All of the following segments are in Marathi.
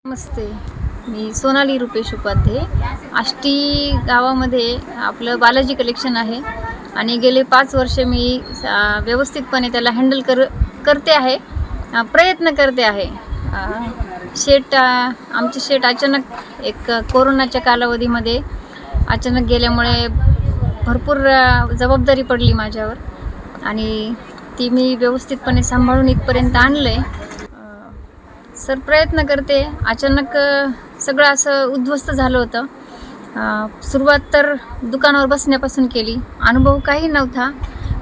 नमस्ते, मी सोनाली रुपेश उपाध्ये. आष्टी गावामध्ये आपलं बालाजी कलेक्शन आहे आणि गेले 5 वर्ष मी व्यवस्थितपणे त्याला हँडल करते आहे, प्रयत्न करते आहे. आमचे शेट अचानक एक कोरोनाच्या कालावधीमध्ये अचानक गेल्यामुळे भरपूर जबाबदारी पडली माझ्यावर आणि ती मी व्यवस्थितपणे सांभाळून इथपर्यंत आणलं आहे. सर प्रयत्न करते. अचानक सगळं असं उद्ध्वस्त झालं होतं. सुरुवात तर दुकानावर बसण्यापासून केली. अनुभव काही नव्हता,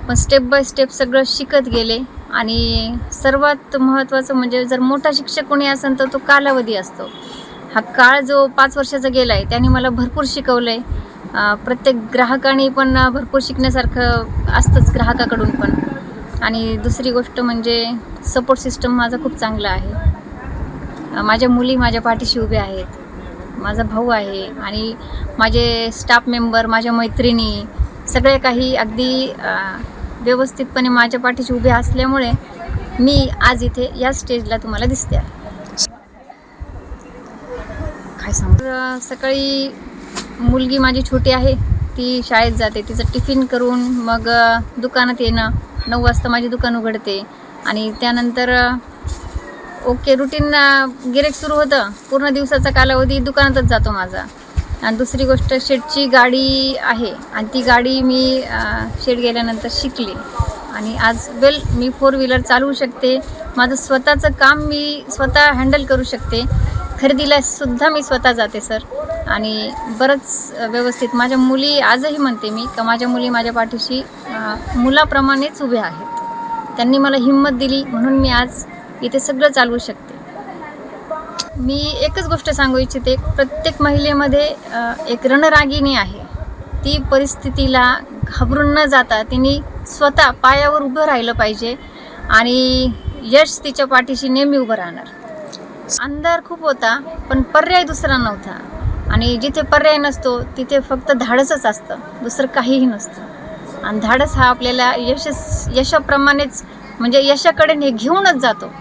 पण स्टेप बाय स्टेप सगळं शिकत गेले. आणि सर्वात महत्त्वाचं म्हणजे जर मोठा शिक्षक कोणी असेल तर तो कालावधी असतो. हा काळ जो 5 वर्षाचा गेला आहे त्याने मला भरपूर शिकवलं आहे. प्रत्येक ग्राहकाने पण भरपूर शिकण्यासारखं असतंच ग्राहकाकडून पण. आणि दुसरी गोष्ट म्हणजे सपोर्ट सिस्टम माझा खूप चांगला आहे. माझ्या मुली माझ्या पाठीशी उभ्या आहेत, माझा भाऊ आहे आणि माझे स्टाफ मेंबर, माझ्या मैत्रिणी सगळे काही अगदी व्यवस्थितपणे माझ्या पाठीशी उभे असल्यामुळे मी आज इथे या स्टेजला तुम्हाला दिसते आहे. काय सांगू, सकाळी मुलगी माझी छोटी आहे, ती शाळेत जाते. तिचं टिफिन करून मग दुकानात येणं. 9 वाजता माझी दुकान उघडते आणि त्यानंतर ओके रुटीन गिऱ्हाईक सुरू होतं. पूर्ण दिवसाचा कालावधी दुकानातच जातो माझा. आणि दुसरी गोष्ट शेटची गाडी आहे आणि ती गाडी मी शेट गेल्यानंतर शिकली आणि आज मी 4 व्हीलर चालवू शकते. माझं स्वतःचं काम मी स्वतः हँडल करू शकते. खरेदीला सुद्धा मी स्वतः जाते सर. आणि बरंच व्यवस्थित माझ्या मुली आजही म्हणते मी का माझ्या मुली माझ्या पाठीशी मुलाप्रमाणेच उभ्या आहेत. त्यांनी मला हिंमत दिली म्हणून मी आज इथे सगळं चालवू शकते. मी एकच गोष्ट सांगू इच्छिते, प्रत्येक महिलेमध्ये एक रणरागिणी आहे. ती परिस्थितीला घाबरून न जाता तिने स्वतः पायावर उभं राहिलं पाहिजे आणि यश तिच्या पाठीशी नेहमी उभं राहणार. अंधार खूप होता पण पर्याय दुसरा नव्हता आणि जिथे पर्याय नसतो तिथे फक्त धाडसच असतं, दुसरं काहीही नसतं. आणि धाडस हा आपल्याला यशाप्रमाणेच म्हणजे यशाकडे घेऊनच जातो.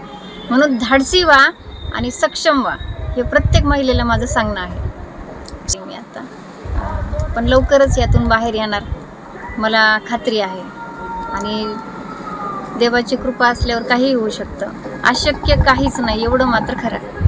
म्हणून धाडसी व्हा आणि सक्षम व्हा, हे प्रत्येक महिलेला माझं सांगणं आहे. मी आता पण लवकरच यातून बाहेर येणार मला खात्री आहे. आणि देवाची कृपा असल्यावर काहीही होऊ शकतं. अशक्य काहीच नाही एवढं मात्र खरं आहे.